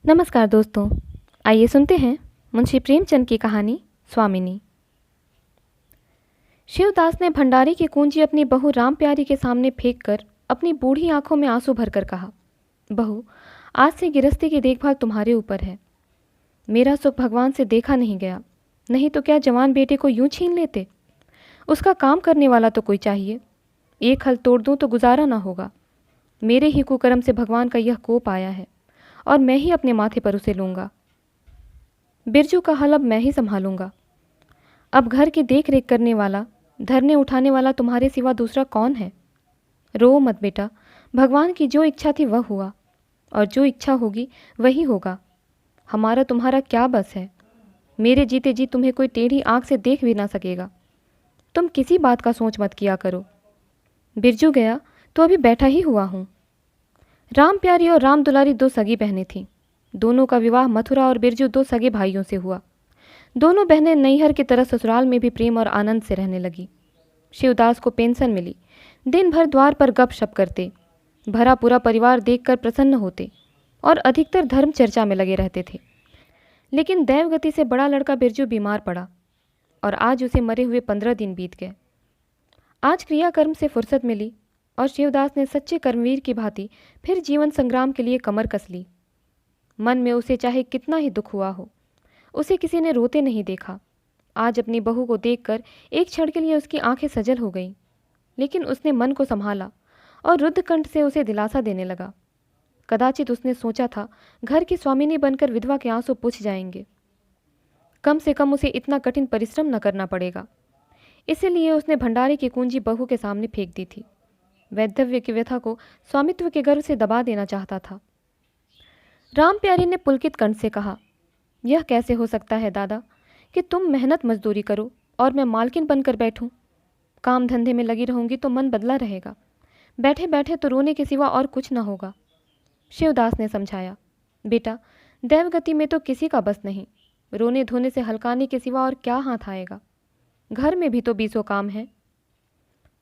नमस्कार दोस्तों। आइए सुनते हैं मुंशी प्रेमचंद की कहानी स्वामिनी। शिवदास ने भंडारी की कुंजी अपनी बहू राम प्यारी के सामने फेंक कर अपनी बूढ़ी आंखों में आंसू भरकर कहा, बहू, आज से गिरस्ती की देखभाल तुम्हारे ऊपर है। मेरा सुख भगवान से देखा नहीं गया, नहीं तो क्या जवान बेटे को यूं छीन लेते। उसका काम करने वाला तो कोई चाहिए। एक हल तोड़ दूं तो गुजारा ना होगा। मेरे ही कुकर्म से भगवान का यह कोप आया है और मैं ही अपने माथे पर उसे लूँगा। बिरजू का हल अब मैं ही संभालूंगा। अब घर की देख रेख करने वाला, धरने उठाने वाला तुम्हारे सिवा दूसरा कौन है। रो मत बेटा, भगवान की जो इच्छा थी वह हुआ, और जो इच्छा होगी वही होगा। हमारा तुम्हारा क्या बस है। मेरे जीते जी तुम्हें कोई टेढ़ी आंख से देख भी ना सकेगा। तुम किसी बात का सोच मत किया करो। बिरजू गया तो अभी बैठा ही हुआ हूँ। राम प्यारी और राम दुलारी दो सगी बहनें थीं। दोनों का विवाह मथुरा और बिरजू दो सगे भाइयों से हुआ। दोनों बहनें नैहर की तरह ससुराल में भी प्रेम और आनंद से रहने लगी। शिवदास को पेंशन मिली। दिन भर द्वार पर गपशप करते, भरा पूरा परिवार देखकर प्रसन्न होते और अधिकतर धर्म चर्चा में लगे रहते थे। लेकिन दैवगति से बड़ा लड़का बिरजू बीमार पड़ा और आज उसे मरे हुए 15 दिन बीत गए। आज क्रियाकर्म से फुर्सत मिली और शिवदास ने सच्चे कर्मवीर की भांति फिर जीवन संग्राम के लिए कमर कस ली। मन में उसे चाहे कितना ही दुख हुआ हो, उसे किसी ने रोते नहीं देखा। आज अपनी बहू को देखकर एक क्षण के लिए उसकी आंखें सजल हो गईं, लेकिन उसने मन को संभाला और रुद्ध कंठ से उसे दिलासा देने लगा। कदाचित उसने सोचा था घर की स्वामिनी बनकर विधवा के आंसू पूछ जाएंगे। कम से कम उसे इतना कठिन परिश्रम न करना पड़ेगा। इसीलिए उसने भंडारी की कुंजी बहू के सामने फेंक दी थी। वैधव्य की व्यथा को स्वामित्व के गर्व से दबा देना चाहता था। राम प्यारी ने पुलकित कंठ से कहा, यह कैसे हो सकता है दादा कि तुम मेहनत मजदूरी करो और मैं मालकिन बनकर बैठूं। काम धंधे में लगी रहूंगी तो मन बदला रहेगा। बैठे बैठे तो रोने के सिवा और कुछ न होगा। शिवदास ने समझाया, बेटा, दैवगति में तो किसी का बस नहीं। रोने धोने से हलकाने के सिवा और क्या हाथ आएगा। घर में भी तो 20 काम है।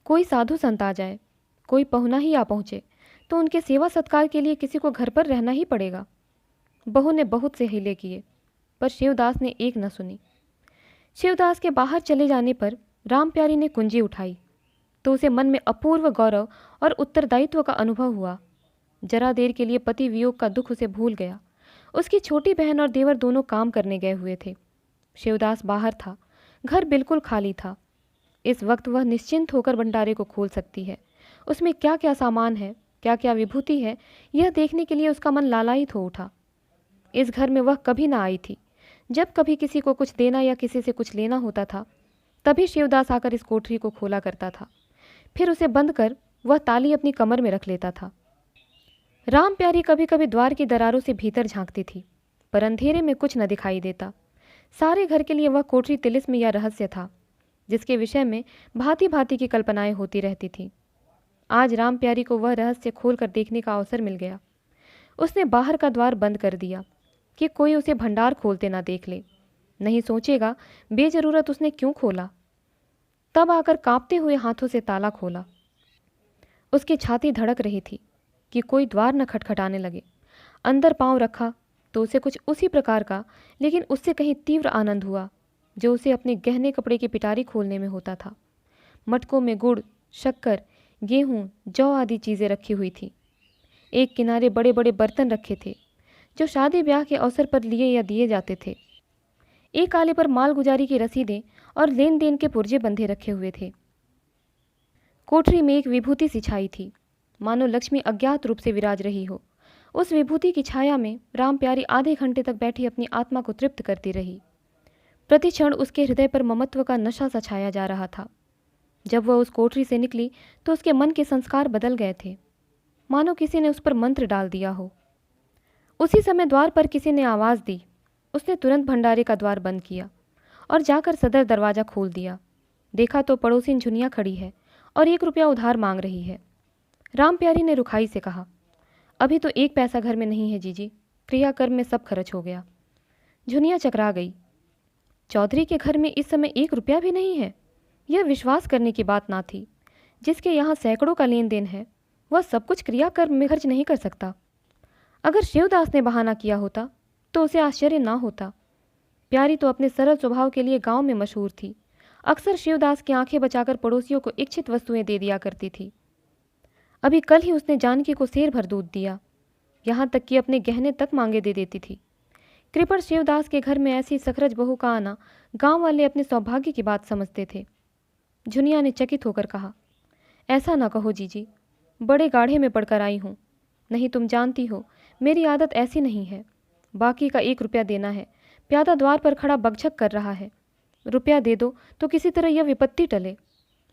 कोई साधु संत आ जाए, कोई पहुना ही आ पहुँचे तो उनके सेवा सत्कार के लिए किसी को घर पर रहना ही पड़ेगा। बहू ने बहुत से हीले किए, पर शिवदास ने एक न सुनी। शिवदास के बाहर चले जाने पर राम प्यारी ने कुंजी उठाई तो उसे मन में अपूर्व गौरव और उत्तरदायित्व का अनुभव हुआ। जरा देर के लिए पति वियोग का दुख उसे भूल गया। उसकी छोटी बहन और देवर दोनों काम करने गए हुए थे। शिवदास बाहर था। घर बिल्कुल खाली था। इस वक्त वह निश्चिंत होकर भंडारे को खोल सकती है। उसमें क्या क्या सामान है, क्या क्या विभूति है, यह देखने के लिए उसका मन लालायित हो उठा। इस घर में वह कभी ना आई थी। जब कभी किसी को कुछ देना या किसी से कुछ लेना होता था, तभी शिवदास आकर इस कोठरी को खोला करता था। फिर उसे बंद कर वह ताली अपनी कमर में रख लेता था। राम प्यारी कभी कभी द्वार की दरारों से भीतर झांकती थी, पर अंधेरे में कुछ न दिखाई देता। सारे घर के लिए वह कोठरी तिलिस्म या रहस्य था, जिसके विषय में भांति भांति की कल्पनाएं होती रहती थीं। आज राम प्यारी को वह रहस्य खोलकर देखने का अवसर मिल गया। उसने बाहर का द्वार बंद कर दिया कि कोई उसे भंडार खोलते ना देख ले। नहीं सोचेगा बेजरूरत उसने क्यों खोला। तब आकर कांपते हुए हाथों से ताला खोला। उसकी छाती धड़क रही थी कि कोई द्वार न खटखटाने लगे। अंदर पांव रखा तो उसे कुछ उसी प्रकार का, लेकिन उससे कहीं तीव्र आनंद हुआ जो उसे अपने गहने कपड़े की पिटारी खोलने में होता था। मटकों में गुड़, शक्कर, गेहूं, जौ आदि चीज़ें रखी हुई थी। एक किनारे बड़े बड़े बर्तन रखे थे जो शादी ब्याह के अवसर पर लिए या दिए जाते थे। एक आले पर मालगुजारी की रसीदें और लेन देन के पुर्जे बंधे रखे हुए थे। कोठरी में एक विभूति सी छाई थी, मानो लक्ष्मी अज्ञात रूप से विराज रही हो। उस विभूति की छाया में राम प्यारी आधे घंटे तक बैठी अपनी आत्मा को तृप्त करती रही। प्रति क्षण उसके हृदय पर ममत्व का नशा सा छाया जा रहा था। जब वह उस कोठरी से निकली तो उसके मन के संस्कार बदल गए थे, मानो किसी ने उस पर मंत्र डाल दिया हो। उसी समय द्वार पर किसी ने आवाज़ दी। उसने तुरंत भंडारे का द्वार बंद किया और जाकर सदर दरवाज़ा खोल दिया। देखा तो पड़ोसिन झुनिया खड़ी है और 1 रुपया उधार मांग रही है। राम प्यारी ने रुखाई से कहा, अभी तो 1 पैसा घर में नहीं है जीजी, क्रियाकर्म में सब खर्च हो गया। झुनिया चकरा गई। चौधरी के घर में इस समय 1 रुपया भी नहीं है। यह विश्वास करने की बात ना थी। जिसके यहाँ सैकड़ों का लेन देन है, वह सब कुछ क्रियाकर्म में खर्च नहीं कर सकता। अगर शिवदास ने बहाना किया होता तो उसे आश्चर्य ना होता। प्यारी तो अपने सरल स्वभाव के लिए गांव में मशहूर थी। अक्सर शिवदास की आंखें बचाकर पड़ोसियों को इच्छित वस्तुएं दे दिया करती थी। अभी कल ही उसने जानकी को सेर भर दूध दिया, यहाँ तक कि अपने गहने तक मांगे दे देती थी। कृपण शिवदास के घर में ऐसी सखरज बहू का आना गांव वाले अपने सौभाग्य की बात समझते थे। झुनिया ने चकित होकर कहा, ऐसा ना कहो जीजी, बड़े गाढ़े में पड़कर आई हूँ। नहीं, तुम जानती हो मेरी आदत ऐसी नहीं है। बाकी का 1 रुपया देना है। प्यादा द्वार पर खड़ा बकझक कर रहा है। रुपया दे दो तो किसी तरह यह विपत्ति टले।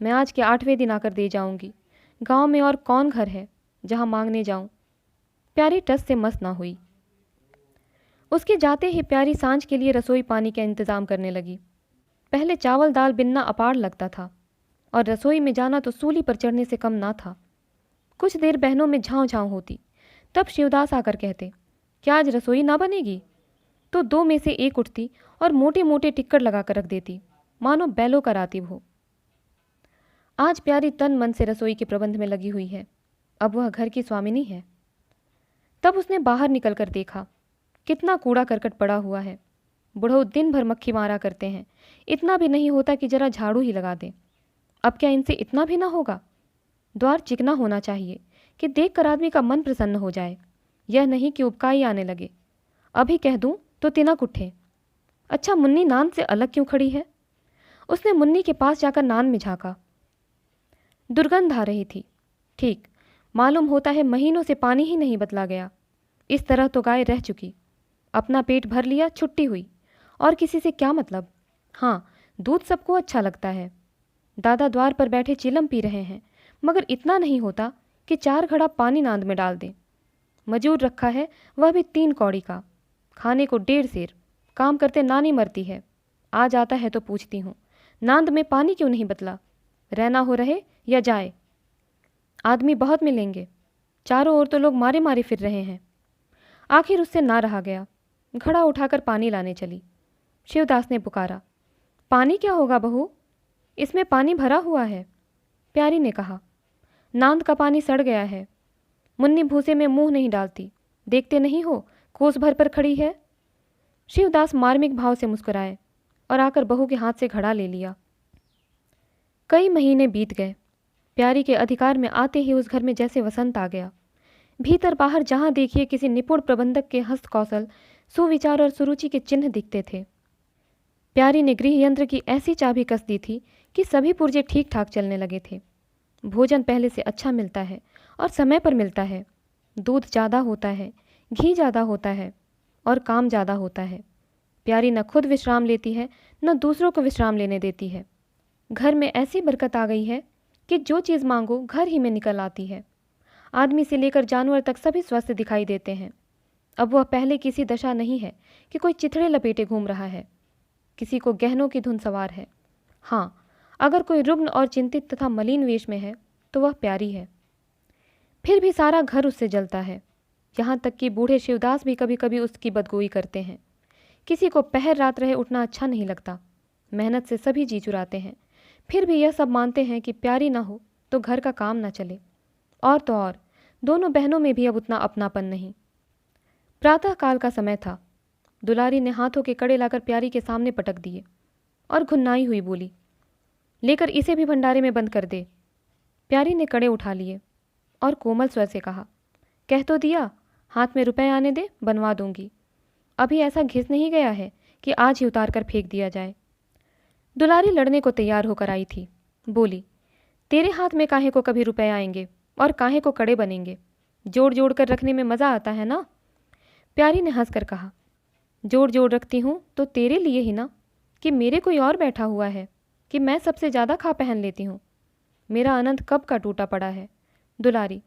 मैं आज के 8वें दिन आकर दे जाऊंगी। गांव में और कौन घर है जहां मांगने जाऊं। प्यारी टस से मस ना हुई। उसके जाते ही प्यारी सांझ के लिए रसोई पानी का इंतजाम करने लगी। पहले चावल दाल बिनना अपार लगता था और रसोई में जाना तो सूली पर चढ़ने से कम ना था। कुछ देर बहनों में झाँव झाँव होती, तब शिवदास आकर कहते, क्या आज रसोई ना बनेगी? तो 2 में से एक उठती और मोटे मोटे टिक्कड़ लगाकर रख देती, मानो बैलों का रातिब हो। आज प्यारी तन मन से रसोई के प्रबंध में लगी हुई है। अब वह घर की स्वामिनी है। तब उसने बाहर निकलकर देखा, कितना कूड़ा करकट पड़ा हुआ है। बुढ़ऊ दिन भर मक्खी मारा करते हैं, इतना भी नहीं होता कि जरा झाड़ू ही लगा दें। अब क्या इनसे इतना भी ना होगा? द्वार चिकना होना चाहिए कि देखकर आदमी का मन प्रसन्न हो जाए, यह नहीं कि उबकाई आने लगे। अभी कह दूं तो तिनक उठे। अच्छा, मुन्नी नान से अलग क्यों खड़ी है? उसने मुन्नी के पास जाकर नान में झांका। दुर्गंध आ रही थी। ठीक, मालूम होता है महीनों से पानी ही नहीं बदला गया। इस तरह तो गाय रह चुकी। अपना पेट भर लिया, छुट्टी हुई, और किसी से क्या मतलब। हाँ, दूध सबको अच्छा लगता है। दादा द्वार पर बैठे चिलम पी रहे हैं, मगर इतना नहीं होता कि 4 घड़ा पानी नांद में डाल दें। मजूर रखा है, वह भी 3 कौड़ी का, खाने को 1.5 सेर। काम करते नानी मरती है। आज आता है तो पूछती हूँ, नांद में पानी क्यों नहीं बदला? रहना हो रहे या जाए। आदमी बहुत मिलेंगे। चारों ओर तो लोग मारे मारे फिर रहे हैं। आखिर उससे ना रहा गया। घड़ा उठाकर पानी लाने चली। शिवदास ने पुकारा, पानी क्या होगा बहू, इसमें पानी भरा हुआ है। प्यारी ने कहा, नांद का पानी सड़ गया है। मुन्नी भूसे में मुंह नहीं डालती, देखते नहीं हो कोस भर पर खड़ी है। शिवदास मार्मिक भाव से मुस्कुराए और आकर बहू के हाथ से घड़ा ले लिया। कई महीने बीत गए। प्यारी के अधिकार में आते ही उस घर में जैसे वसंत आ गया। भीतर बाहर जहाँ देखिए किसी निपुण प्रबंधक के हस्त कौशल, सुविचार और सुरुचि के चिन्ह दिखते थे। प्यारी ने गृह यंत्र की ऐसी चाबी कस दी थी कि सभी पुर्जे ठीक ठाक चलने लगे थे। भोजन पहले से अच्छा मिलता है और समय पर मिलता है। दूध ज़्यादा होता है, घी ज़्यादा होता है और काम ज़्यादा होता है। प्यारी न खुद विश्राम लेती है, न दूसरों को विश्राम लेने देती है। घर में ऐसी बरकत आ गई है कि जो चीज़ मांगो घर ही में निकल आती है। आदमी से लेकर जानवर तक सभी स्वस्थ दिखाई देते हैं। अब वह पहले किसी दशा नहीं है कि कोई चिथड़े लपेटे घूम रहा है, किसी को गहनों की धुन सवार है। हाँ, अगर कोई रुग्ण और चिंतित तथा मलिन वेश में है तो वह प्यारी है। फिर भी सारा घर उससे जलता है। यहाँ तक कि बूढ़े शिवदास भी कभी कभी उसकी बदगोई करते हैं। किसी को पहर रात रहे उठना अच्छा नहीं लगता। मेहनत से सभी जी चुराते हैं, फिर भी यह सब मानते हैं कि प्यारी ना हो तो घर का काम ना चले। और तो और दोनों बहनों में भी अब उतना अपनापन नहीं। प्रातः काल का समय था। दुलारी ने हाथों के कड़े लाकर प्यारी के सामने पटक दिए और घुन्नाई हुई बोली, लेकर इसे भी भंडारे में बंद कर दे। प्यारी ने कड़े उठा लिए और कोमल स्वर से कहा, कह तो दिया, हाथ में रुपए आने दे, बनवा दूंगी। अभी ऐसा घिस नहीं गया है कि आज ही उतार कर फेंक दिया जाए। दुलारी लड़ने को तैयार होकर आई थी। बोली, तेरे हाथ में काहे को कभी रुपए आएंगे और काहे को कड़े बनेंगे? जोड़ जोड़ कर रखने में मज़ा आता है ना? प्यारी ने हंसकर कहा, जोड़ जोड़ रखती हूँ तो तेरे लिए ही ना, कि मेरे कोई और बैठा हुआ है कि मैं सबसे ज़्यादा खा पहन लेती हूँ। मेरा अनंत कब का टूटा पड़ा है। दुलारी,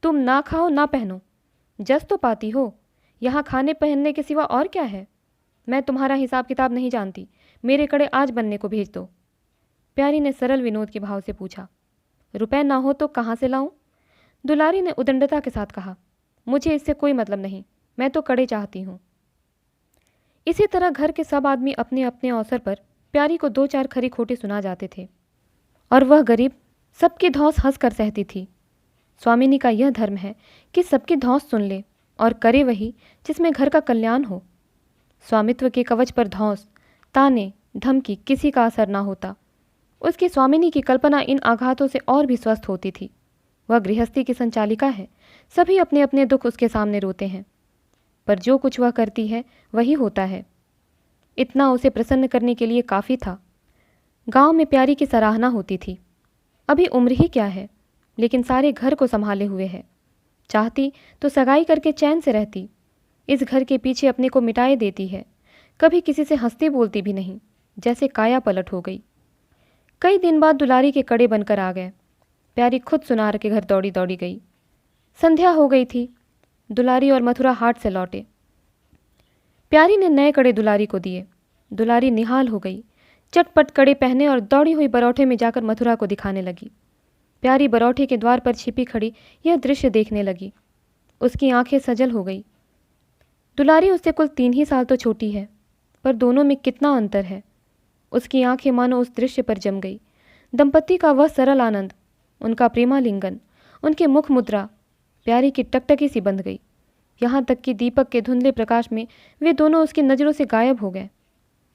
तुम ना खाओ ना पहनो, जस तो पाती हो। यहाँ खाने पहनने के सिवा और क्या है? मैं तुम्हारा हिसाब किताब नहीं जानती। मेरे कड़े आज बनने को भेज दो। प्यारी ने सरल विनोद के भाव से पूछा, रुपए ना हो तो कहाँ से लाऊं? दुलारी ने उदंडता के साथ कहा, मुझे इससे कोई मतलब नहीं, मैं तो कड़े चाहती हूँ। इसी तरह घर के सब आदमी अपने अपने अवसर पर प्यारी को 2-4 खरी खोटी सुना जाते थे और वह गरीब सबकी धौंस हंस कर सहती थी। स्वामिनी का यह धर्म है कि सबकी धौंस सुन ले, और करे वही जिसमें घर का कल्याण हो। स्वामित्व के कवच पर धौंस, ताने, धमकी किसी का असर ना होता। उसकी स्वामिनी की कल्पना इन आघातों से और भी स्वस्थ होती थी। वह गृहस्थी की संचालिका है, सभी अपने अपने दुख उसके सामने रोते हैं, पर जो कुछ वह करती है वही होता है। इतना उसे प्रसन्न करने के लिए काफ़ी था। गांव में प्यारी की सराहना होती थी। अभी उम्र ही क्या है, लेकिन सारे घर को संभाले हुए है। चाहती तो सगाई करके चैन से रहती। इस घर के पीछे अपने को मिटाए देती है। कभी किसी से हंसती बोलती भी नहीं, जैसे काया पलट हो गई। कई दिन बाद दुलारी के कड़े बनकर आ गए। प्यारी खुद सुनार के घर दौड़ी दौड़ी गई। संध्या हो गई थी। दुलारी और मथुरा हाट से लौटे। प्यारी ने नए कड़े दुलारी को दिए। दुलारी निहाल हो गई। चटपट कड़े पहने और दौड़ी हुई बरौठे में जाकर मथुरा को दिखाने लगी। प्यारी बरौठे के द्वार पर छिपी खड़ी यह दृश्य देखने लगी। उसकी आंखें सजल हो गई। दुलारी उससे कुल 3 ही साल तो छोटी है, पर दोनों में कितना अंतर है। उसकी आंखें मानो उस दृश्य पर जम गई। दंपति का वह सरल आनंद, उनका प्रेमालिंगन, उनके मुख मुद्रा प्यारी की टकटकी सी बंध गई। यहाँ तक कि दीपक के धुंधले प्रकाश में वे दोनों उसकी नज़रों से गायब हो गए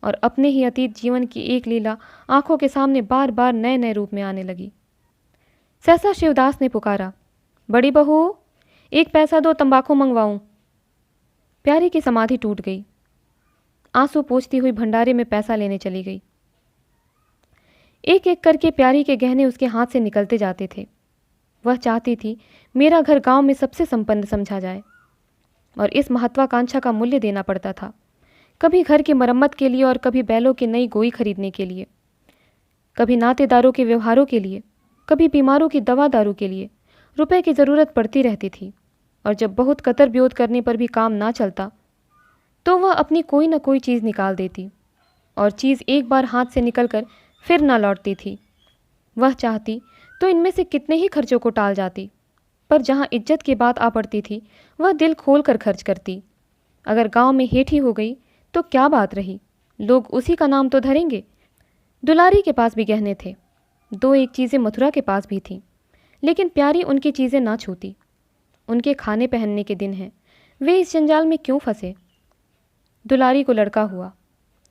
और अपने ही अतीत जीवन की एक लीला आंखों के सामने बार बार नए नए रूप में आने लगी। सहसा शिवदास ने पुकारा, बड़ी बहू, 1 पैसा दो, तंबाकू मंगवाऊं। प्यारी की समाधि टूट गई। आंसू पोंछती हुई भंडारे में पैसा लेने चली गई। एक एक करके प्यारी के गहने उसके हाथ से निकलते जाते थे। वह चाहती थी मेरा घर गांव में सबसे संपन्न समझा जाए, और इस महत्वाकांक्षा का मूल्य देना पड़ता था। कभी घर की मरम्मत के लिए और कभी बैलों की नई गोई खरीदने के लिए, कभी नातेदारों के व्यवहारों के लिए, कभी बीमारों की दवा दारू के लिए रुपए की ज़रूरत पड़ती रहती थी। और जब बहुत कतर ब्योत करने पर भी काम ना चलता तो वह अपनी कोई न कोई चीज़ निकाल देती, और चीज़ एक बार हाथ से निकलकर फिर ना लौटती थी। वह चाहती तो इनमें से कितने ही खर्चों को टाल जाती, पर जहाँ इज्जत की बात आ पड़ती थी वह दिल खोल कर खर्च करती। अगर गांव में हेठी हो गई तो क्या बात रही, लोग उसी का नाम तो धरेंगे। दुलारी के पास भी गहने थे, 2-1 चीज़ें मथुरा के पास भी थीं, लेकिन प्यारी उनकी चीज़ें ना छूती। उनके खाने पहनने के दिन हैं, वे इस जंजाल में क्यों फंसे। दुलारी को लड़का हुआ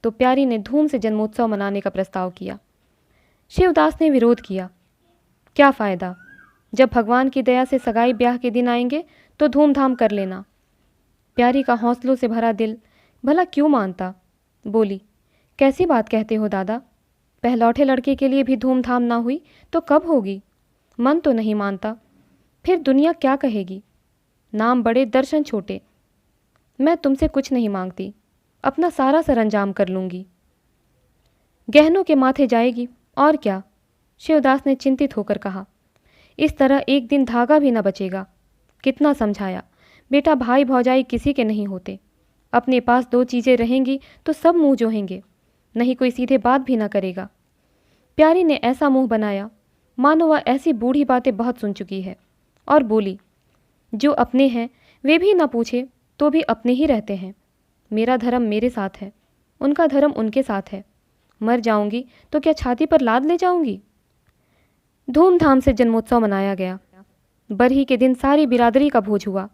तो प्यारी ने धूम से जन्मोत्सव मनाने का प्रस्ताव किया। शिवदास ने विरोध किया। क्या फ़ायदा, जब भगवान की दया से सगाई ब्याह के दिन आएंगे तो धूमधाम कर लेना। प्यारी का हौसलों से भरा दिल भला क्यों मानता। बोली, कैसी बात कहते हो दादा, पहलौठे लड़के के लिए भी धूमधाम ना हुई तो कब होगी। मन तो नहीं मानता, फिर दुनिया क्या कहेगी। नाम बड़े, दर्शन छोटे। मैं तुमसे कुछ नहीं मांगती, अपना सारा सरंजाम कर लूँगी। गहनों के माथे जाएगी और क्या, शिवदास ने चिंतित होकर कहा। इस तरह एक दिन धागा भी न बचेगा। कितना समझाया, बेटा भाई भौजाई किसी के नहीं होते। अपने पास 2 चीज़ें रहेंगी तो सब मुंह जोहेंगे, नहीं कोई सीधे बात भी ना करेगा। प्यारी ने ऐसा मुंह बनाया मानो वह ऐसी बूढ़ी बातें बहुत सुन चुकी है, और बोली, जो अपने हैं वे भी ना पूछे तो भी अपने ही रहते हैं। मेरा धर्म मेरे साथ है, उनका धर्म उनके साथ है। मर जाऊंगी तो क्या छाती पर लाद ले जाऊंगी। धूमधाम से जन्मोत्सव मनाया गया। बरही के दिन सारी बिरादरी का भोज हुआ।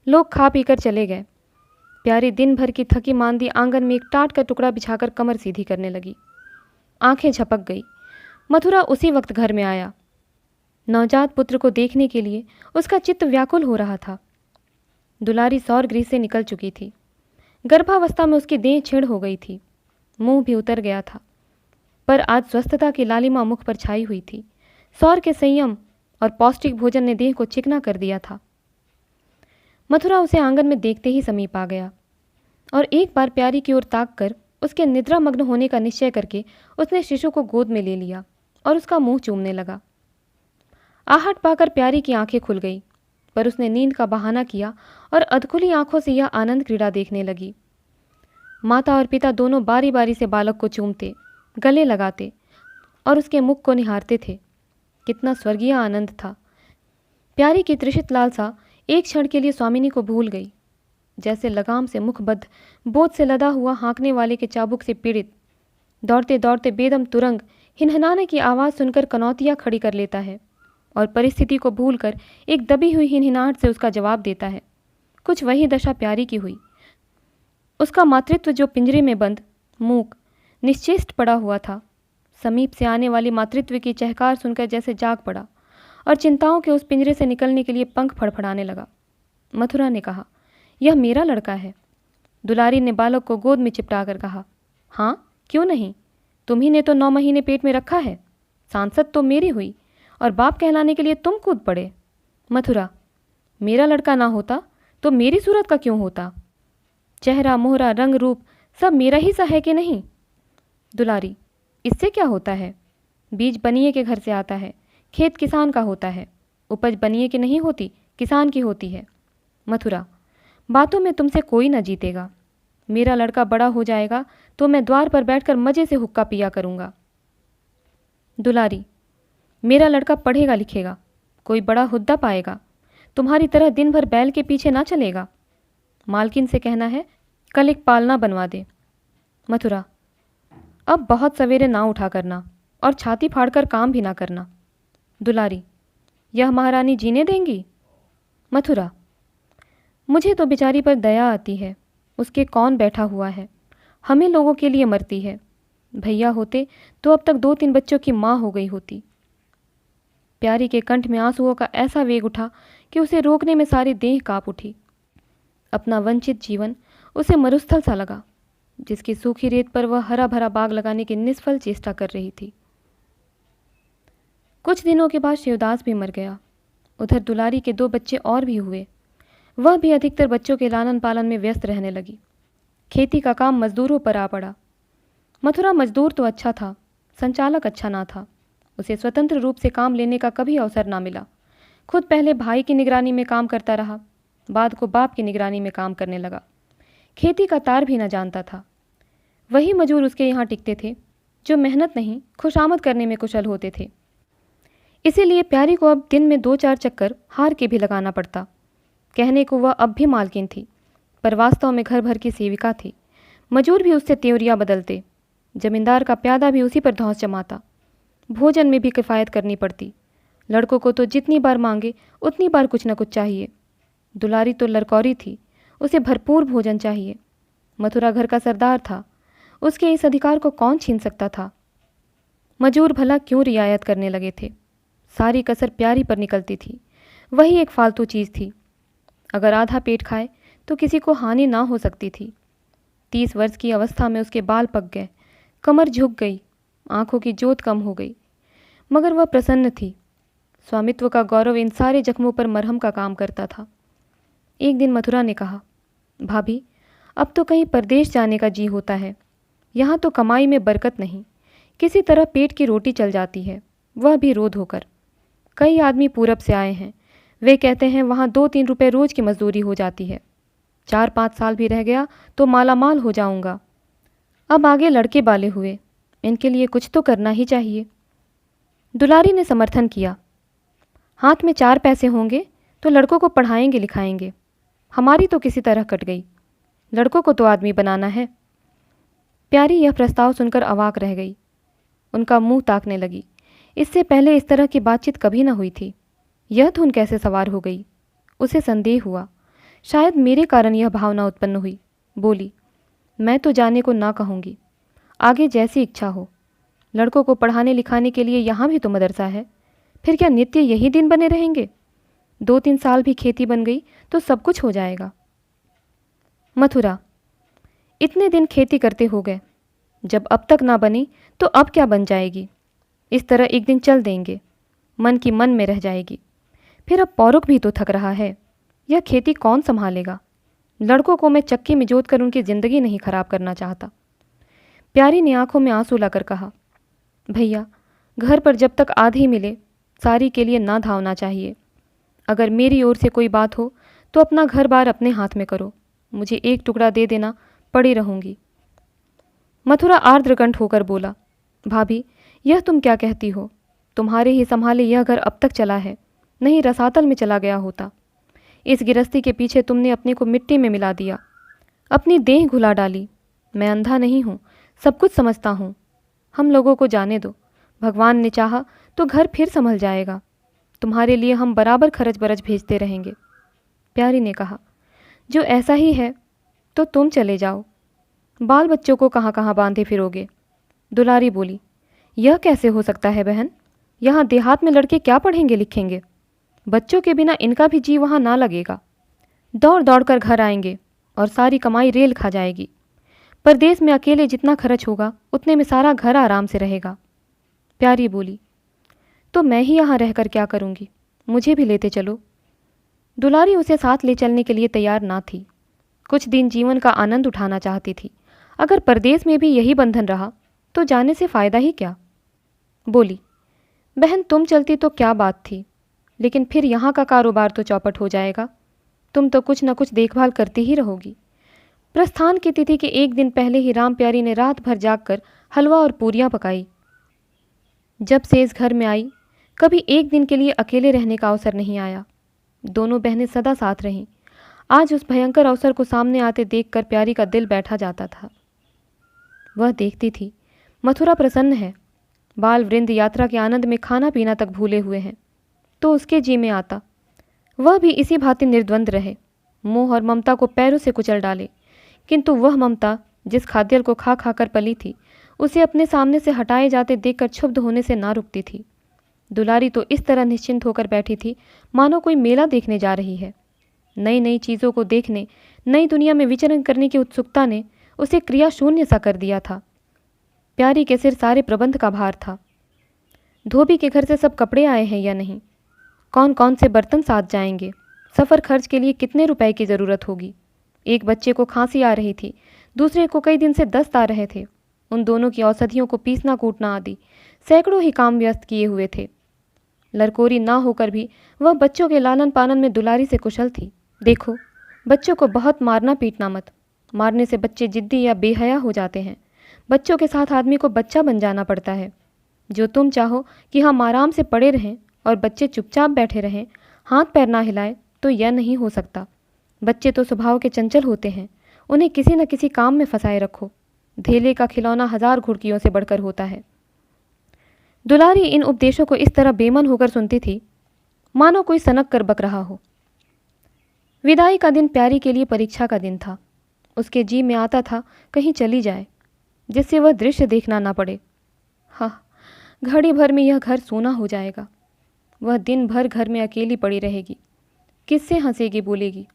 लोग खा पीकर चले गए। प्यारी दिन भर की थकी मांदी आंगन में एक टाट का टुकड़ा बिछाकर कमर सीधी करने लगी। आंखें झपक गई। मथुरा उसी वक्त घर में आया। नवजात पुत्र को देखने के लिए उसका चित्त व्याकुल हो रहा था। दुलारी सौर गृह से निकल चुकी थी। गर्भावस्था में उसकी देह छेड़ हो गई थी, मुंह भी उतर गया था, पर आज स्वस्थता की लालिमा मुख पर छाई हुई थी। सौर के संयम और पौष्टिक भोजन ने देह को चिकना कर दिया था। मथुरा उसे आंगन में देखते ही समीप आ गया और एक बार प्यारी की ओर ताक कर उसके निद्रा मग्न होने का निश्चय करके उसने शिशु को गोद में ले लिया और उसका मुंह चूमने लगा। आहट पाकर प्यारी की आंखें खुल गई, पर उसने नींद का बहाना किया और अधखुली आंखों से यह आनंद क्रीड़ा देखने लगी। माता और पिता दोनों बारी बारी से बालक को चूमते, गले लगाते और उसके मुख को निहारते थे। कितना स्वर्गीय आनंद था। प्यारी की तृषित लालसा एक क्षण के लिए स्वामिनी को भूल गई। जैसे लगाम से मुखबद्ध, बोझ से लदा हुआ हाँकने वाले के चाबुक से पीड़ित, दौड़ते दौड़ते बेदम तुरंग हिनहिनाने की आवाज़ सुनकर कनौतियाँ खड़ी कर लेता है और परिस्थिति को भूलकर एक दबी हुई हिनहिनाहट से उसका जवाब देता है। कुछ वही दशा प्यारी की हुई। उसका मातृत्व जो पिंजरे में बंद, मूक, निश्चेष्ट पड़ा हुआ था, समीप से आने वाली मातृत्व की चहकार सुनकर जैसे जाग पड़ा और चिंताओं के उस पिंजरे से निकलने के लिए पंख फड़फड़ाने लगा। मथुरा ने कहा, यह मेरा लड़का है। दुलारी ने बालक को गोद में चिपटा कर कहा, हाँ क्यों नहीं, तुम्ही ने तो 9 महीने पेट में रखा है। सांसद तो मेरी हुई और बाप कहलाने के लिए तुम कूद पड़े। मथुरा, मेरा लड़का ना होता तो मेरी सूरत का क्यों होता? चेहरा, मोहरा, रंग, रूप सब मेरा ही सा है कि नहीं? दुलारी, इससे क्या होता है? बीज बनिए के घर से आता है, खेत किसान का होता है, उपज बनिए की नहीं होती, किसान की होती है। मथुरा, बातों में तुमसे कोई न जीतेगा। मेरा लड़का बड़ा हो जाएगा तो मैं द्वार पर बैठकर मजे से हुक्का पिया करूंगा। दुलारी, मेरा लड़का पढ़ेगा लिखेगा, कोई बड़ा हुद्दा पाएगा, तुम्हारी तरह दिन भर बैल के पीछे ना चलेगा। मालकिन से कहना है कल एक पालना बनवा दे। मथुरा, अब बहुत सवेरे ना उठा करना और छाती फाड़कर काम भी ना करना। दुलारी, यह महारानी जीने देंगी? मथुरा, मुझे तो बेचारी पर दया आती है, उसके कौन बैठा हुआ है, हमें लोगों के लिए मरती है। भैया होते तो अब तक 2-3 बच्चों की माँ हो गई होती। प्यारी के कंठ में आंसुओं का ऐसा वेग उठा कि उसे रोकने में सारी देह कांप उठी। अपना वंचित जीवन उसे मरुस्थल सा लगा, जिसकी सूखी रेत पर वह हरा भरा बाग लगाने की निष्फल चेष्टा कर रही थी। कुछ दिनों के बाद शिवदास भी मर गया। उधर दुलारी के 2 बच्चे और भी हुए। वह भी अधिकतर बच्चों के लालन पालन में व्यस्त रहने लगी। खेती का काम मजदूरों पर आ पड़ा। मथुरा मजदूर तो अच्छा था, संचालक अच्छा ना था। उसे स्वतंत्र रूप से काम लेने का कभी अवसर ना मिला। खुद पहले भाई की निगरानी में काम करता रहा, बाद को बाप की निगरानी में काम करने लगा। खेती का तार भी न जानता था। वही मजूर उसके यहाँ टिकते थे जो मेहनत नहीं खुशामद करने में कुशल होते थे। इसीलिए प्यारी को अब दिन में 2-4 चक्कर हार के भी लगाना पड़ता। कहने को वह अब भी मालकिन थी, पर वास्तव में घर भर की सेविका थी। मजूर भी उससे त्योरियां बदलते, जमींदार का प्यादा भी उसी पर धौंस जमाता। भोजन में भी किफ़ायत करनी पड़ती। लड़कों को तो जितनी बार मांगे उतनी बार कुछ न कुछ चाहिए। दुलारी तो लड़कौरी थी, उसे भरपूर भोजन चाहिए। मथुरा घर का सरदार था, उसके इस अधिकार को कौन छीन सकता था? मजूर भला क्यों रियायत करने लगे थे? सारी कसर प्यारी पर निकलती थी। वही एक फालतू चीज़ थी। अगर आधा पेट खाए तो किसी को हानि ना हो सकती थी। 30 वर्ष की अवस्था में उसके बाल पक गए, कमर झुक गई, आंखों की जोत कम हो गई, मगर वह प्रसन्न थी। स्वामित्व का गौरव इन सारे जख्मों पर मरहम का काम करता था। एक दिन मथुरा ने कहा, भाभी, अब तो कहीं परदेश जाने का जी होता है। यहाँ तो कमाई में बरकत नहीं, किसी तरह पेट की रोटी चल जाती है, वह भी रोध होकर। कई आदमी पूरब से आए हैं, वे कहते हैं वहाँ 2-3 रुपए रोज की मजदूरी हो जाती है। 4-5 साल भी रह गया तो मालामाल हो जाऊंगा। अब आगे लड़के बाले हुए, इनके लिए कुछ तो करना ही चाहिए। दुलारी ने समर्थन किया, हाथ में 4 पैसे होंगे तो लड़कों को पढ़ाएंगे लिखाएंगे। हमारी तो किसी तरह कट गई, लड़कों को तो आदमी बनाना है। प्यारी यह प्रस्ताव सुनकर अवाक रह गई। उनका मुंह ताकने लगी। इससे पहले इस तरह की बातचीत कभी न हुई थी। यह धुन कैसे सवार हो गई? उसे संदेह हुआ, शायद मेरे कारण यह भावना उत्पन्न हुई। बोली, मैं तो जाने को ना कहूँगी, आगे जैसी इच्छा हो। लड़कों को पढ़ाने लिखाने के लिए यहाँ भी तो मदरसा है, फिर क्या नित्य यही दिन बने रहेंगे? 2-3 साल भी खेती बन गई तो सब कुछ हो जाएगा। मथुरा, इतने दिन खेती करते हो गए, जब अब तक ना बनी तो अब क्या बन जाएगी? इस तरह एक दिन चल देंगे, मन की मन में रह जाएगी। फिर अब पौरुख भी तो थक रहा है, यह खेती कौन संभालेगा? लड़कों को मैं चक्की में जोत कर उनकी ज़िंदगी नहीं खराब करना चाहता। प्यारी ने आंखों में आंसू लाकर कहा, भैया, घर पर जब तक आधी मिले सारी के लिए ना धावना चाहिए। अगर मेरी ओर से कोई बात हो तो अपना घर बार अपने हाथ में करो, मुझे एक टुकड़ा दे देना, पड़ी रहूँगी। मथुरा आर्द्रकंठ होकर बोला, भाभी, यह तुम क्या कहती हो? तुम्हारे ही संभाले यह घर अब तक चला है, नहीं रसातल में चला गया होता। इस गिरस्ती के पीछे तुमने अपने को मिट्टी में मिला दिया, अपनी देह घुला डाली। मैं अंधा नहीं हूँ, सब कुछ समझता हूँ। हम लोगों को जाने दो, भगवान ने चाहा तो घर फिर संभल जाएगा। तुम्हारे लिए हम बराबर खर्च बरच भेजते रहेंगे। प्यारी ने कहा, जो ऐसा ही है तो तुम चले जाओ, बाल बच्चों को कहाँ कहाँ बांधे फिरोगे। दुलारी बोली, यह कैसे हो सकता है बहन, यहाँ देहात में लड़के क्या पढ़ेंगे लिखेंगे, बच्चों के बिना इनका भी जी वहाँ ना लगेगा। दौड़ दौड़ कर घर आएंगे और सारी कमाई रेल खा जाएगी। परदेश में अकेले जितना खर्च होगा उतने में सारा घर आराम से रहेगा। प्यारी बोली, तो मैं ही यहाँ रहकर क्या करूँगी, मुझे भी लेते चलो। दुलारी उसे साथ ले चलने के लिए तैयार ना थी। कुछ दिन जीवन का आनंद उठाना चाहती थी। अगर परदेश में भी यही बंधन रहा तो जाने से फ़ायदा ही क्या। बोली, बहन तुम चलती तो क्या बात थी, लेकिन फिर यहाँ का कारोबार तो चौपट हो जाएगा। तुम तो कुछ न कुछ देखभाल करती ही रहोगी। प्रस्थान की तिथि के एक दिन पहले ही राम प्यारी ने रात भर जागकर हलवा और पूरियां पकाई। जब सेज घर में आई, कभी एक दिन के लिए अकेले रहने का अवसर नहीं आया। दोनों बहनें सदा साथ रहीं। आज उस भयंकर अवसर को सामने आते देखकर प्यारी का दिल बैठा जाता था। वह देखती थी, मथुरा प्रसन्न है, बाल वृंद यात्रा के आनंद में खाना पीना तक भूले हुए हैं। तो उसके जी में आता वह भी इसी भांति निर्द्वंद रहे, मोह और ममता को पैरों से कुचल डाले। किंतु वह ममता जिस खाद्यल को खा खा कर पली थी, उसे अपने सामने से हटाए जाते देखकर क्षुब्ध होने से ना रुकती थी। दुलारी तो इस तरह निश्चिंत होकर बैठी थी मानो कोई मेला देखने जा रही है। नई नई चीज़ों को देखने, नई दुनिया में विचरण करने की उत्सुकता ने उसे क्रिया शून्य सा कर दिया था। प्यारी के सिर सारे प्रबंध का भार था। धोबी के घर से सब कपड़े आए हैं या नहीं, कौन कौन से बर्तन साथ जाएंगे, सफ़र खर्च के लिए कितने रुपए की ज़रूरत होगी। एक बच्चे को खांसी आ रही थी, दूसरे को कई दिन से दस्त आ रहे थे। उन दोनों की औषधियों को पीसना कूटना आदि सैकड़ों ही काम व्यस्त किए हुए थे। लड़कोरी ना होकर भी वह बच्चों के लालन पालन में दुलारी से कुशल थी। देखो, बच्चों को बहुत मारना पीटना मत, मारने से बच्चे जिद्दी या बेहया हो जाते हैं। बच्चों के साथ आदमी को बच्चा बन जाना पड़ता है। जो तुम चाहो कि हम आराम से पड़े रहें और बच्चे चुपचाप बैठे रहें, हाथ पैर ना हिलाए, तो यह नहीं हो सकता। बच्चे तो स्वभाव के चंचल होते हैं, उन्हें किसी न किसी काम में फंसाए रखो। धेले का खिलौना 1000 घुड़कियों से बढ़कर होता है। दुलारी इन उपदेशों को इस तरह बेमन होकर सुनती थी मानो कोई सनक कर बक रहा हो। विदाई का दिन प्यारी के लिए परीक्षा का दिन था। उसके जी में आता था कहीं चली जाए, जिससे वह दृश्य देखना ना पड़े। हाँ, घड़ी भर में यह घर सूना हो जाएगा। वह दिन भर घर में अकेली पड़ी रहेगी, किससे हंसेगी बोलेगी।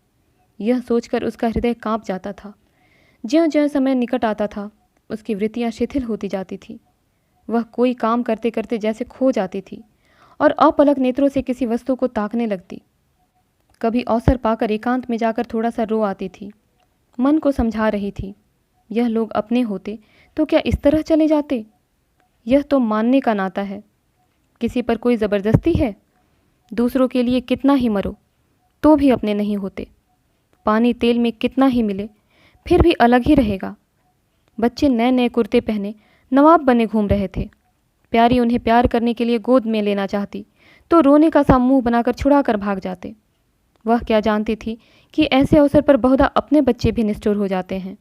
यह सोचकर उसका हृदय कांप जाता था। ज्यों-ज्यों समय निकट आता था, उसकी वृत्तियां शिथिल होती जाती थी। वह कोई काम करते करते जैसे खो जाती थी और अपलक नेत्रों से किसी वस्तु को ताकने लगती। कभी अवसर पाकर एकांत में जाकर थोड़ा सा रो आती थी। मन को समझा रही थी, यह लोग अपने होते तो क्या इस तरह चले जाते। यह तो मानने का नाता है, किसी पर कोई ज़बरदस्ती है। दूसरों के लिए कितना ही मरो तो भी अपने नहीं होते। पानी तेल में कितना ही मिले फिर भी अलग ही रहेगा। बच्चे नए नए कुर्ते पहने नवाब बने घूम रहे थे। प्यारी उन्हें प्यार करने के लिए गोद में लेना चाहती तो रोने का सा मुंह बनाकर छुड़ा कर भाग जाते। वह क्या जानती थी कि ऐसे अवसर पर बहुधा अपने बच्चे भी निष्ठुर हो जाते हैं।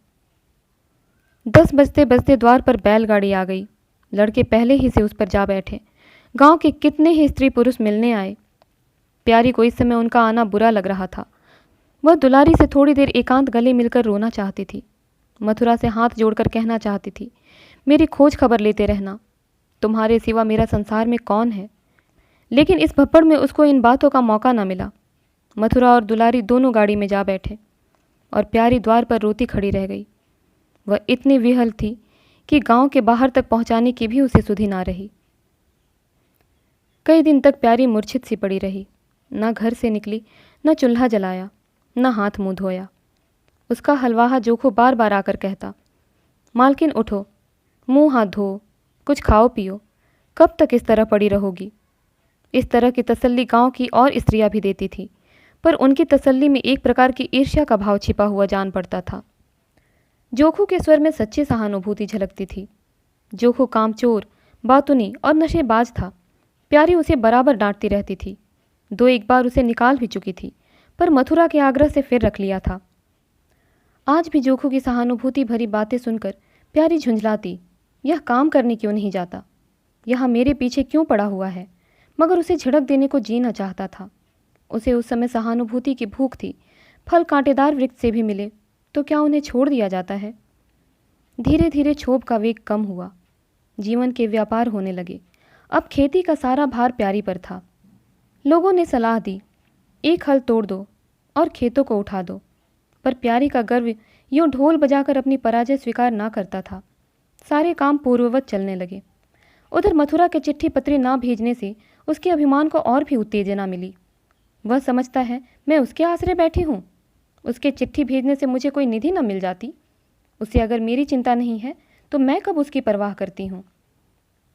10 बजते बजते द्वार पर बैलगाड़ी आ गई। लड़के पहले ही से उस पर जा बैठे। गांव के कितने ही स्त्री पुरुष मिलने आए। प्यारी को इस समय उनका आना बुरा लग रहा था। वह दुलारी से थोड़ी देर एकांत गले मिलकर रोना चाहती थी। मथुरा से हाथ जोड़कर कहना चाहती थी, मेरी खोज खबर लेते रहना, तुम्हारे सिवा मेरा संसार में कौन है। लेकिन इस भप्पड़ में उसको इन बातों का मौका न मिला। मथुरा और दुलारी दोनों गाड़ी में जा बैठे और प्यारी द्वार पर रोती खड़ी रह गई। वह इतनी विहल थी कि गांव के बाहर तक पहुंचाने की भी उसे सुधि ना रही। कई दिन तक प्यारी मूर्छित सी पड़ी रही। न घर से निकली, न चूल्हा जलाया, न हाथ मुंह धोया। उसका हलवाहा जोखो बार बार आकर कहता, मालकिन उठो, मुंह हाथ धो, कुछ खाओ पियो, कब तक इस तरह पड़ी रहोगी। इस तरह की तसल्ली गांव की और स्त्रियां भी देती थी, पर उनकी तसल्ली में एक प्रकार की ईर्ष्या का भाव छिपा हुआ जान पड़ता था। जोखू के स्वर में सच्ची सहानुभूति झलकती थी। जोखू कामचोर, बातुनी और नशेबाज था। प्यारी उसे बराबर डांटती रहती थी। 2-1 बार उसे निकाल भी चुकी थी, पर मथुरा के आग्रह से फिर रख लिया था। आज भी जोखू की सहानुभूति भरी बातें सुनकर प्यारी झुंझलाती, यह काम करने क्यों नहीं जाता, यहाँ मेरे पीछे क्यों पड़ा हुआ है। मगर उसे झिड़क देने को जी न चाहता था। उसे उस समय सहानुभूति की भूख थी, फल कांटेदार वृक्ष से भी मिले तो क्या उन्हें छोड़ दिया जाता है? धीरे धीरे क्षोभ का वेग कम हुआ। जीवन के व्यापार होने लगे। अब खेती का सारा भार प्यारी पर था। लोगों ने सलाह दी, एक हल तोड़ दो और खेतों को उठा दो, पर प्यारी का गर्व यूं ढोल बजाकर अपनी पराजय स्वीकार ना करता था। सारे काम पूर्ववत चलने लगे। उधर मथुरा के चिट्ठी पत्री ना भेजने से उसके अभिमान को और भी उत्तेजना मिली। वह समझता है मैं उसके आसरे बैठी हूँ। उसके चिट्ठी भेजने से मुझे कोई निधि न मिल जाती। उसे अगर मेरी चिंता नहीं है तो मैं कब उसकी परवाह करती हूँ।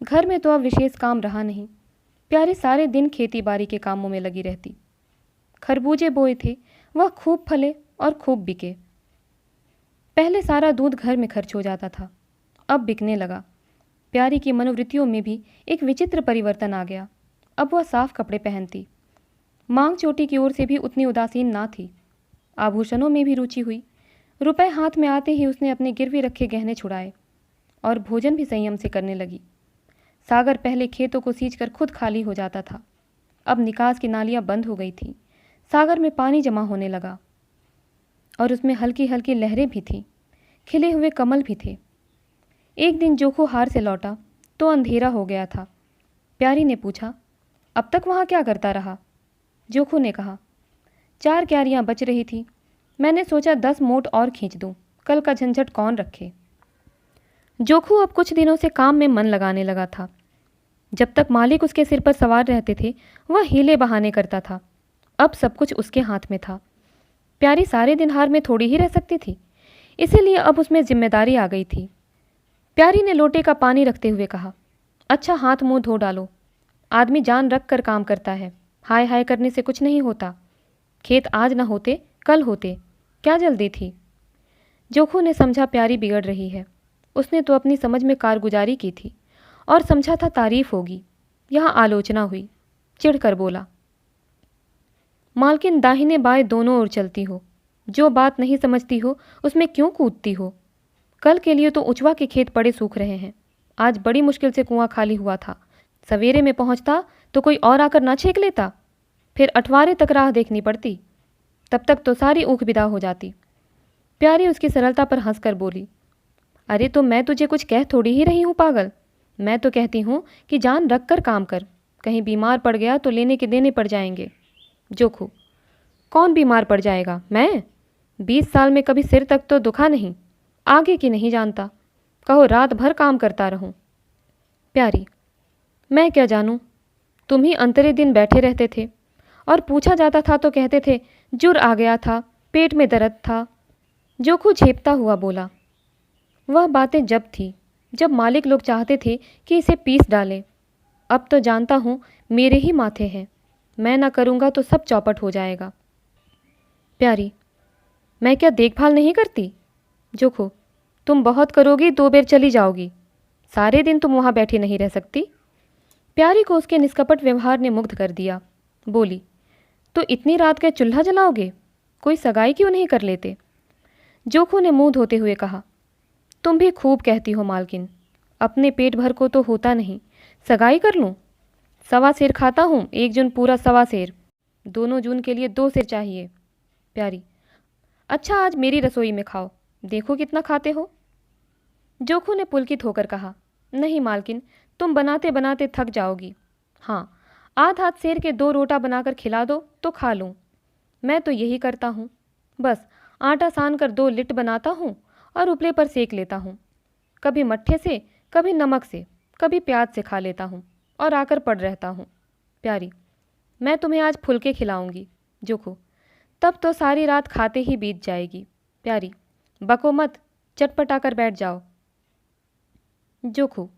घर में तो अब विशेष काम रहा नहीं। प्यारी सारे दिन खेती बाड़ी के कामों में लगी रहती। खरबूजे बोए थे, वह खूब फले और खूब बिके। पहले सारा दूध घर में खर्च हो जाता था, अब बिकने लगा। प्यारी की मनोवृत्तियों में भी एक विचित्र परिवर्तन आ गया। अब वह साफ कपड़े पहनती, मांग चोटी की ओर से भी उतनी उदासीन ना थी। आभूषणों में भी रुचि हुई। रुपए हाथ में आते ही उसने अपने गिरवी रखे गहने छुड़ाए और भोजन भी संयम से करने लगी। सागर पहले खेतों को सींचकर खुद खाली हो जाता था, अब निकास की नालियां बंद हो गई थीं। सागर में पानी जमा होने लगा और उसमें हल्की हल्की लहरें भी थीं, खिले हुए कमल भी थे। एक दिन जोखू हार से लौटा तो अंधेरा हो गया था। प्यारी ने पूछा, अब तक वहाँ क्या करता रहा? जोखू ने कहा, 4 क्यारियाँ बच रही थी, मैंने सोचा 10 मोट और खींच दूँ, कल का झंझट कौन रखे। जोखू अब कुछ दिनों से काम में मन लगाने लगा था। जब तक मालिक उसके सिर पर सवार रहते थे वह हीले बहाने करता था, अब सब कुछ उसके हाथ में था। प्यारी सारे दिन हार में थोड़ी ही रह सकती थी, इसीलिए अब उसमें जिम्मेदारी आ गई थी। प्यारी ने लोटे का पानी रखते हुए कहा, अच्छा हाथ मुंह धो डालो, आदमी जान रख कर काम करता है, हाय हाय करने से कुछ नहीं होता। खेत आज न होते कल होते, क्या जल्दी थी। जोखू ने समझा प्यारी बिगड़ रही है। उसने तो अपनी समझ में कारगुजारी की थी और समझा था तारीफ होगी, यहाँ आलोचना हुई। चिढ़कर बोला, मालकिन दाहिने बाएं दोनों ओर चलती हो, जो बात नहीं समझती हो उसमें क्यों कूदती हो। कल के लिए तो उचवा के खेत पड़े सूख रहे हैं, आज बड़ी मुश्किल से कुआं खाली हुआ था, सवेरे में पहुंचता तो कोई और आकर ना छेक लेता, फिर अठवारे तक राह देखनी पड़ती, तब तक तो सारी ऊख विदा हो जाती। प्यारी उसकी सरलता पर हंसकर बोली, अरे तो मैं तुझे कुछ कह थोड़ी ही रही हूँ पागल, मैं तो कहती हूँ कि जान रख कर काम कर, कहीं बीमार पड़ गया तो लेने के देने पड़ जाएंगे। जोखू, कौन बीमार पड़ जाएगा? मैं 20 साल में कभी सिर तक तो दुखा नहीं, आगे की नहीं जानता, कहो रात भर काम करता रहूं। प्यारी, मैं क्या जानूं, तुम ही अंतरे दिन बैठे रहते थे और पूछा जाता था तो कहते थे जुर आ गया था, पेट में दर्द था। जोखू झेपता हुआ बोला, वह बातें जब थी जब मालिक लोग चाहते थे कि इसे पीस डालें, अब तो जानता हूँ मेरे ही माथे हैं, मैं ना करूँगा तो सब चौपट हो जाएगा। प्यारी, मैं क्या देखभाल नहीं करती? जोखू, तुम बहुत करोगी 2 बेर चली जाओगी, सारे दिन तुम वहाँ बैठी नहीं रह सकती। प्यारी को उसके निष्कपट व्यवहार ने मुग्ध कर दिया। बोली, तो इतनी रात के चूल्हा जलाओगे, कोई सगाई क्यों नहीं कर लेते? जोखू ने मुंह धोते हुए कहा, तुम भी खूब कहती हो मालकिन, अपने पेट भर को तो होता नहीं, सगाई कर लूँ? 1.25 सेर खाता हूँ, 1 जून पूरा 1.25 सेर, दोनों जून के लिए 2 सेर चाहिए। प्यारी, अच्छा आज मेरी रसोई में खाओ, देखो कितना खाते हो। जोखू ने पुलकित होकर कहा, नहीं मालकिन, तुम बनाते बनाते थक जाओगी। हाँ, आध सेर के 2 रोटा बनाकर खिला दो तो खा लूँ। मैं तो यही करता हूँ, बस आटा सान कर 2 लिट्ट बनाता हूँ और उपले पर सेक लेता हूँ, कभी मट्ठे से, कभी नमक से, कभी प्याज से खा लेता हूँ और आकर पड़ रहता हूँ। प्यारी, मैं तुम्हें आज फुलके खिलाऊंगी। जोखू, तब तो सारी रात खाते ही बीत जाएगी। प्यारी, बको मत, चटपटा कर बैठ जाओ। जोखू,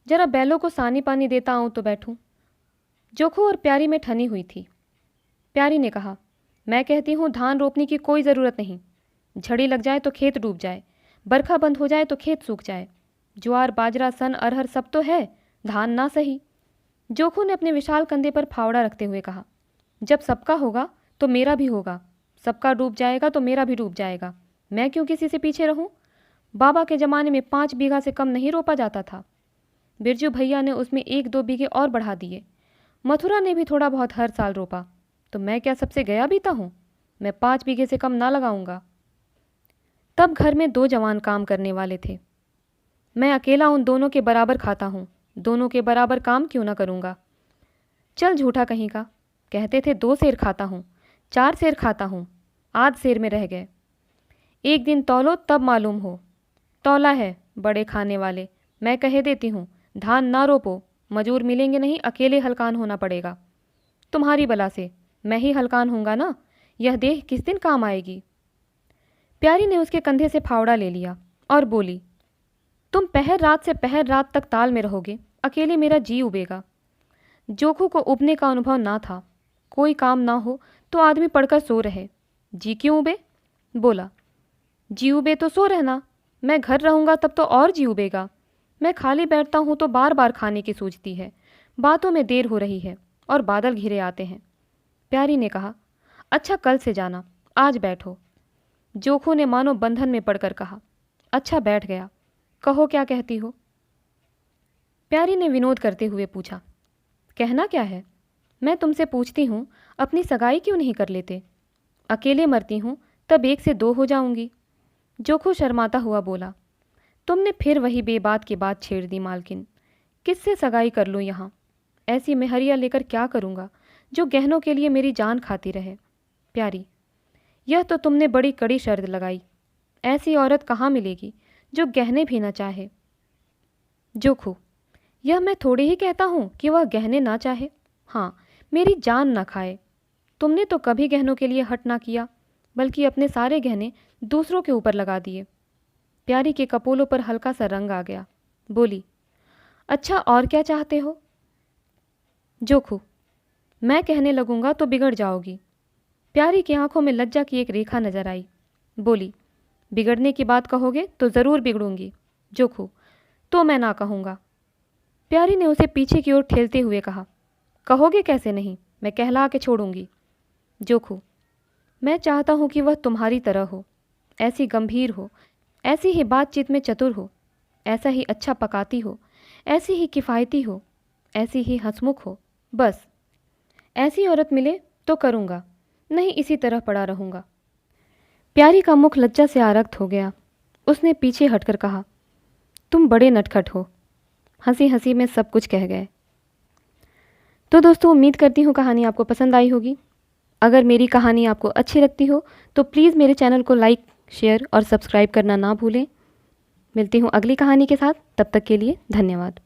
जरा बैलों को सानी पानी देता आऊँ तो बैठूं। जोखू और प्यारी में ठनी हुई थी। प्यारी ने कहा, मैं कहती हूँ धान रोपने की कोई ज़रूरत नहीं, झड़ी लग जाए तो खेत डूब जाए, बरखा बंद हो जाए तो खेत सूख जाए, ज्वार बाजरा सन अरहर सब तो है, धान ना सही। जोखू ने अपने विशाल कंधे पर फावड़ा रखते हुए कहा, जब सबका होगा तो मेरा भी होगा, सबका डूब जाएगा तो मेरा भी डूब जाएगा, मैं क्यों किसी से पीछे रहूं? बाबा के ज़माने में 5 बीघा से कम नहीं रोपा जाता था, बिरजू भैया ने उसमें 1-2 बीघे और बढ़ा दिए, मथुरा ने भी थोड़ा बहुत हर साल रोपा, तो मैं क्या सबसे गया बीता हूँ? मैं 5 बीघे से कम ना लगाऊंगा। तब घर में 2 जवान काम करने वाले थे। मैं अकेला उन दोनों के बराबर खाता हूँ, दोनों के बराबर काम क्यों ना करूँगा। चल झूठा कहीं का, कहते थे 2 सेर खाता हूँ, 4 सेर खाता हूँ, आध सेर में रह गए। एक दिन तौलो तब मालूम हो। तौला है बड़े खाने वाले, मैं कहे देती हूँ, धान ना रोपो, मजूर मिलेंगे नहीं, अकेले हलकान होना पड़ेगा। तुम्हारी बला से मैं ही हलकान हूँगा ना, यह देह किस दिन काम आएगी। प्यारी ने उसके कंधे से फावड़ा ले लिया और बोली, तुम पहर रात से पहर रात तक ताल में रहोगे, अकेले मेरा जी उबेगा। जोखू को उबने का अनुभव ना था। कोई काम ना हो तो आदमी पड़कर सो रहे, जी क्यों उबे। बोला, जी उबे तो सो रहना, मैं घर रहूँगा तब तो और जी उबेगा। मैं खाली बैठता हूँ तो बार बार खाने की सूझती है, बातों में देर हो रही है और बादल घिरे आते हैं। प्यारी ने कहा, अच्छा कल से जाना, आज बैठो। जोखू ने मानो बंधन में पड़कर कहा, अच्छा बैठ गया, कहो क्या कहती हो। प्यारी ने विनोद करते हुए पूछा, कहना क्या है। मैं तुमसे पूछती हूँ, अपनी सगाई क्यों नहीं कर लेते। अकेले मरती हूँ तब 1 से 2 हो जाऊंगी। जोखू शर्माता हुआ बोला, तुमने फिर वही बेबात की बात छेड़ दी मालकिन, किससे सगाई कर लूँ यहाँ। ऐसी मेहरिया लेकर क्या करूँगा जो गहनों के लिए मेरी जान खाती रहे। प्यारी, यह तो तुमने बड़ी कड़ी शर्त लगाई, ऐसी औरत कहाँ मिलेगी जो गहने भी ना चाहे। जोखू, यह मैं थोड़ी ही कहता हूँ कि वह गहने ना चाहे, हाँ मेरी जान ना खाए। तुमने तो कभी गहनों के लिए हट ना किया, बल्कि अपने सारे गहने दूसरों के ऊपर लगा दिए। प्यारी के कपोलों पर हल्का सा रंग आ गया। बोली, अच्छा और क्या चाहते हो। जोखू, मैं कहने लगूंगा तो बिगड़ जाओगी। प्यारी की आंखों में लज्जा की एक रेखा नजर आई। बोली, बिगड़ने की बात कहोगे तो ज़रूर बिगड़ूंगी। जोखू, तो मैं ना कहूँगा। प्यारी ने उसे पीछे की ओर ठेलते हुए कहा, कहोगे कैसे नहीं, मैं कहला के छोड़ूंगी। जोखू, मैं चाहता हूँ कि वह तुम्हारी तरह हो, ऐसी गंभीर हो, ऐसी ही बातचीत में चतुर हो, ऐसा ही अच्छा पकाती हो, ऐसी ही किफ़ायती हो, ऐसी ही हंसमुख हो। बस ऐसी औरत मिले तो करूँगा, नहीं इसी तरह पड़ा रहूँगा। प्यारी का मुख लज्जा से आरक्त हो गया। उसने पीछे हटकर कहा, तुम बड़े नटखट हो। हंसी हंसी में सब कुछ कह गए। तो दोस्तों, उम्मीद करती हूँ कहानी आपको पसंद आई होगी। अगर मेरी कहानी आपको अच्छी लगती हो तो प्लीज़ मेरे चैनल को लाइक, शेयर और सब्सक्राइब करना ना भूलें। मिलती हूँ अगली कहानी के साथ, तब तक के लिए धन्यवाद।